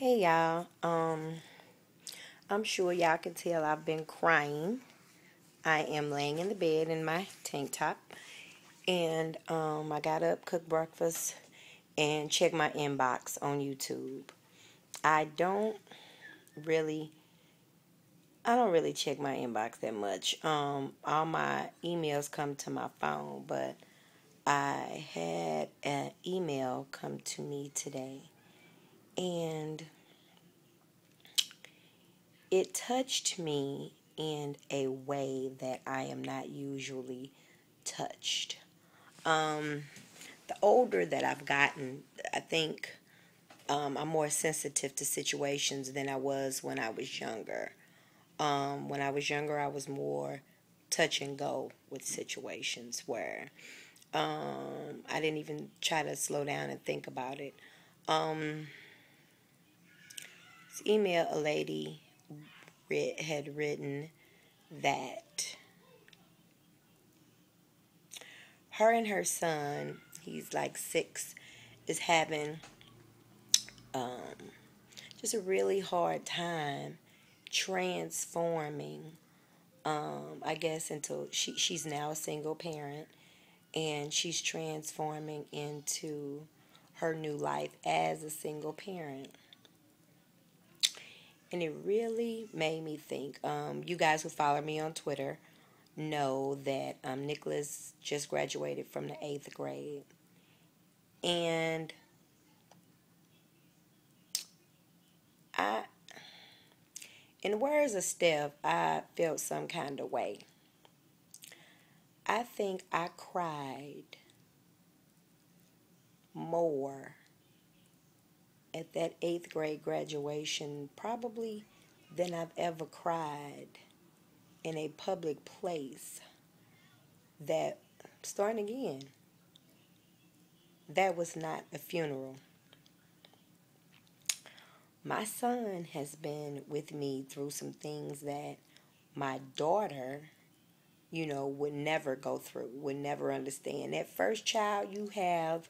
Hey y'all. I'm sure y'all can tell I've been crying. I am laying in the bed in my tank top, and I got up, cooked breakfast, and checked my inbox on YouTube. I don't really, I don't really check my inbox that much. All my emails come to my phone, but I had an email come to me today, and it touched me in a way that I am not usually touched. Um, the older that I've gotten, I think I'm more sensitive to situations than I was when I was younger. When I was younger, I was more touch and go with situations where I didn't even try to slow down and think about it. Um, this email, a lady had written that her and her son, he's like 6, is having um, just a really hard time transforming, I guess, into she's now a single parent, and she's transforming into her new life as a single parent. And it really made me think. You guys who follow me on Twitter know that Nicholas just graduated from the 8th grade. And I, in the words of Steph, I felt some kind of way. I think I cried more at that 8th grade graduation probably than I've ever cried in a public place that, starting again, that was not a funeral. My son has been with me through some things that my daughter, would never go through, would never understand. That first child you have,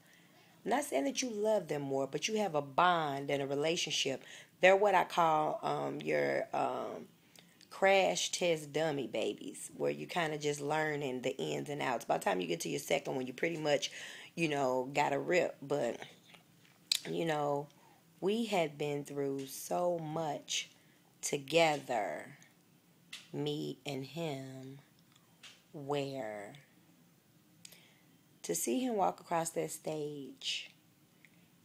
I'm not saying that you love them more, but you have a bond and a relationship. They're what I call your crash test dummy babies, where you kind of just learning the ins and outs. By the time you get to your second one, you pretty much, got a rip. But, you know, we had been through so much together, me and him, where to see him walk across that stage,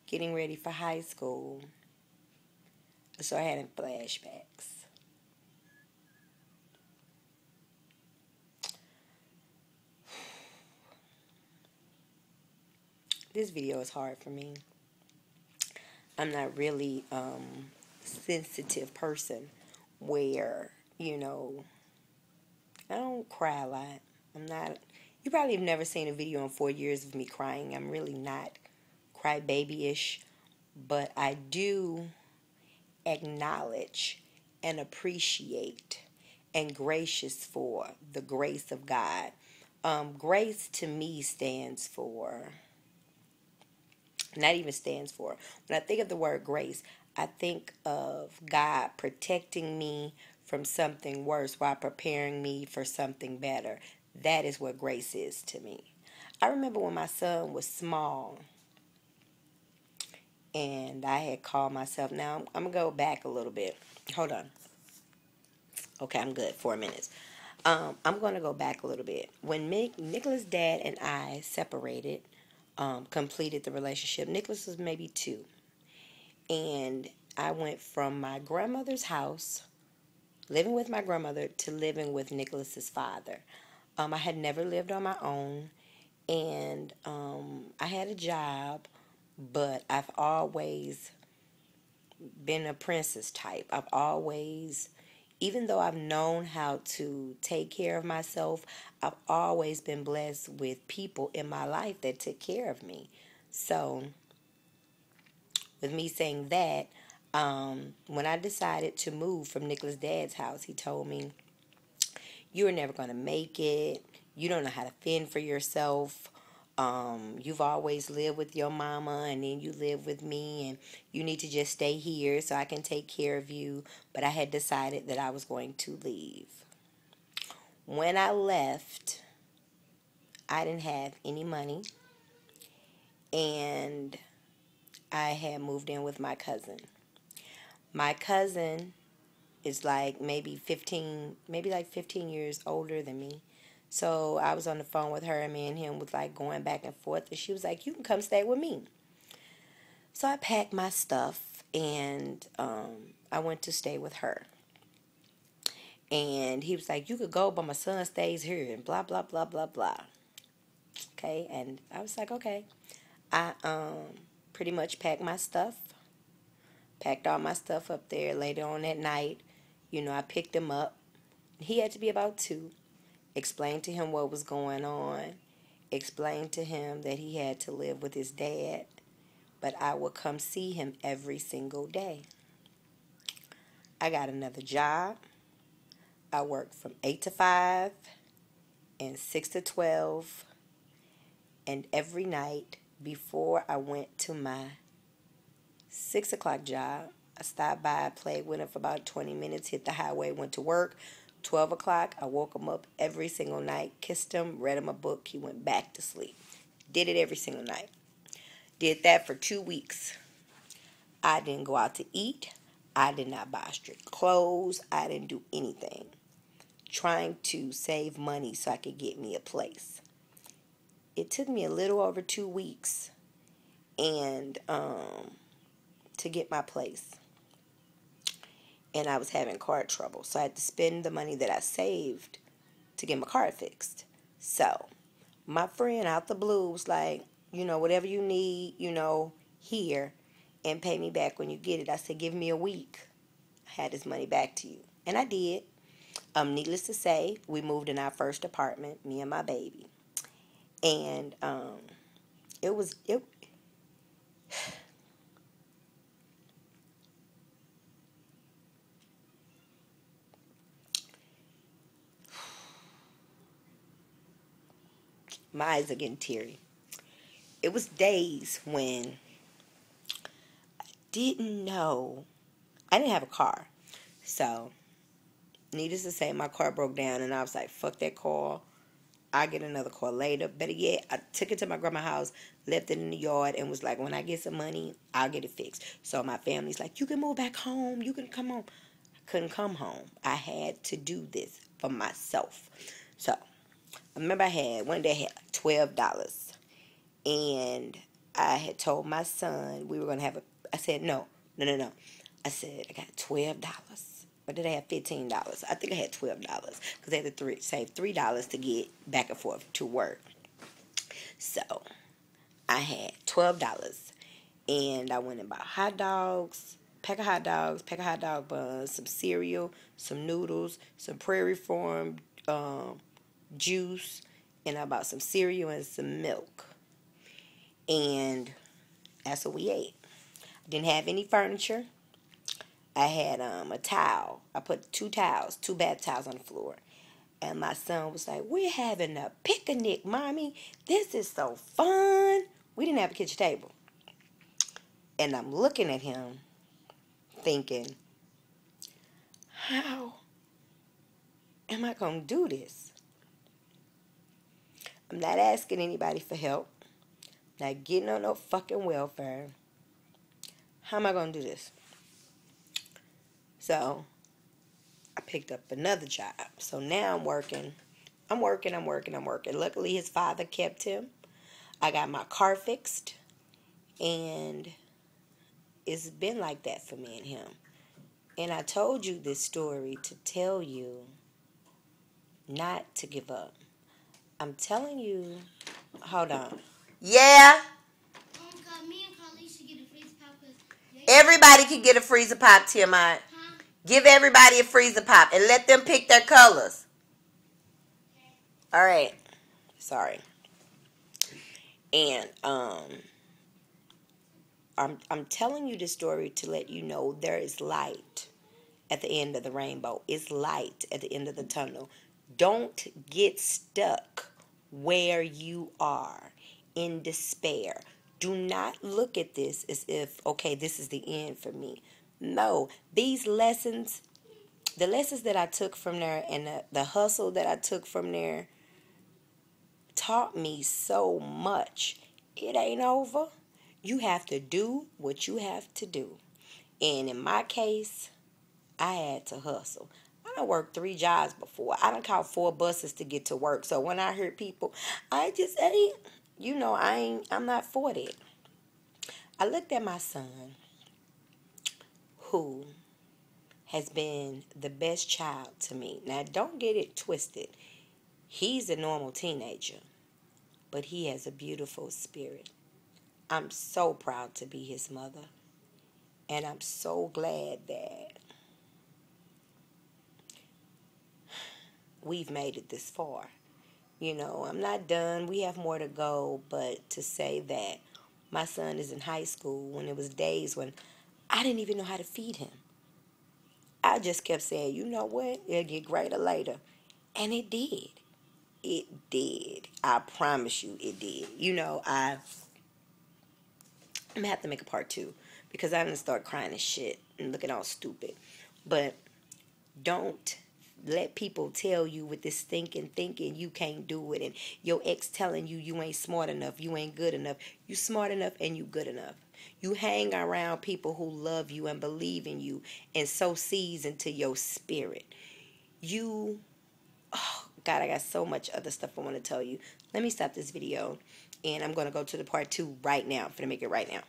getting ready for high school, I started having flashbacks. This video is hard for me. I'm not really sensitive person where, I don't cry a lot. I'm not, you probably have never seen a video in 4 years of me crying. I'm really not crybaby-ish, but I do acknowledge and appreciate and gracious for the grace of God. Grace to me stands for, not even stands for, when I think of the word grace, I think of God protecting me from something worse while preparing me for something better. That is what grace is to me. I remember when my son was small and I had called myself, now I'm going to go back a little bit. Hold on. Okay, I'm good. 4 minutes. I'm going to go back a little bit. When Nicholas' dad and I separated, completed the relationship, Nicholas was maybe 2. And I went from my grandmother's house, living with my grandmother, to living with Nicholas's father. I had never lived on my own, and I had a job, but I've always been a princess type. I've always, even though I've known how to take care of myself, I've always been blessed with people in my life that took care of me. So, with me saying that, when I decided to move from Nicholas' dad's house, he told me, "You are never going to make it. You don't know how to fend for yourself. You've always lived with your mama and then you live with me and you need to just stay here so I can take care of you. But I had decided that I was going to leave. When I left, I didn't have any money and I had moved in with my cousin. My cousin is like maybe like 15 years older than me. So I was on the phone with her and me and him was like going back and forth. And she was like, you can come stay with me. So I packed my stuff and I went to stay with her. And he was like, you could go, but my son stays here and blah, blah, blah, blah, blah. Okay. And I was like, okay. I pretty much packed my stuff, packed all my stuff up there. Later on that night, I picked him up. He had to be about 2. Explained to him what was going on. Explained to him that he had to live with his dad, but I would come see him every single day. I got another job. I worked from 8 to 5 and 6 to 12. And every night before I went to my 6 o'clock job, I stopped by, played with him for about 20 minutes, hit the highway, went to work. 12 o'clock, I woke him up every single night, kissed him, read him a book. He went back to sleep. Did it every single night. Did that for 2 weeks. I didn't go out to eat. I did not buy strict clothes. I didn't do anything. Trying to save money so I could get me a place. It took me a little over 2 weeks and to get my place. And I was having car trouble. So I had to spend the money that I saved to get my car fixed. So my friend out the blue was like, whatever you need, here, and pay me back when you get it. I said, give me a week. I had this money back to you. And I did. Needless to say, we moved in our first apartment, me and my baby. And it my eyes are getting teary. It was days when didn't know. I didn't have a car. So, needless to say, my car broke down and I was like, fuck that car. I'll get another car later. Better yet, I took it to my grandma's house, left it in the yard, and was like, when I get some money, I'll get it fixed. So my family's like, you can move back home. You can come home. I couldn't come home. I had to do this for myself. So, I remember one day I had like $12. And I had told my son we were going to have I said, no. I said, I got $12. Or did I have $15? I think I had $12 because I had to save $3 to get back and forth to work. So I had $12, and I went and bought hot dogs, pack of hot dog buns, some cereal, some noodles, some Prairie Farm juice, and I bought some cereal and some milk. And that's what we ate. I didn't have any furniture. I had a towel. I put 2 bath towels on the floor. And my son was like, we're having a picnic, Mommy. This is so fun. We didn't have a kitchen table. And I'm looking at him thinking, how am I going to do this? I'm not asking anybody for help. Not getting on no fucking welfare. How am I going to do this? So, I picked up another job. So now I'm working. Luckily, his father kept him. I got my car fixed. And it's been like that for me and him. And I told you this story to tell you not to give up. I'm telling you. Hold on. Yeah. Me and Carly should get a freezer pop. Everybody can get a freezer pop, Tiamat. Huh? Give everybody a freezer pop and let them pick their colors. Okay. All right. Sorry. And I'm telling you this story to let you know there is light at the end of the rainbow. It's light at the end of the tunnel. Don't get stuck where you are. in despair. Do not look at this as if, okay, this is the end for me. No, these lessons, the lessons that I took from there and the hustle that I took from there taught me so much. It ain't over. You have to do what you have to do. And in my case, I had to hustle. I done worked 3 jobs before. I done caught 4 buses to get to work. So when I heard people, I just ain't, I'm not for that. I looked at my son, who has been the best child to me. Now, don't get it twisted. He's a normal teenager, but he has a beautiful spirit. I'm so proud to be his mother. And I'm so glad that we've made it this far. I'm not done. We have more to go. But to say that my son is in high school, when it was days when I didn't even know how to feed him, I just kept saying, you know what? It'll get greater later. And it did. It did. I promise you it did. I'm going to have to make a part 2 because I didn't start crying and shit and looking all stupid. But don't let people tell you with this thinking you can't do it, and your ex telling you ain't smart enough, you ain't good enough. You smart enough and you good enough. You hang around people who love you and believe in you and sow seeds into your spirit. Oh God, I got so much other stuff I want to tell you. Let me stop this video and I'm going to go to the part 2 right now. I'm going to make it right now.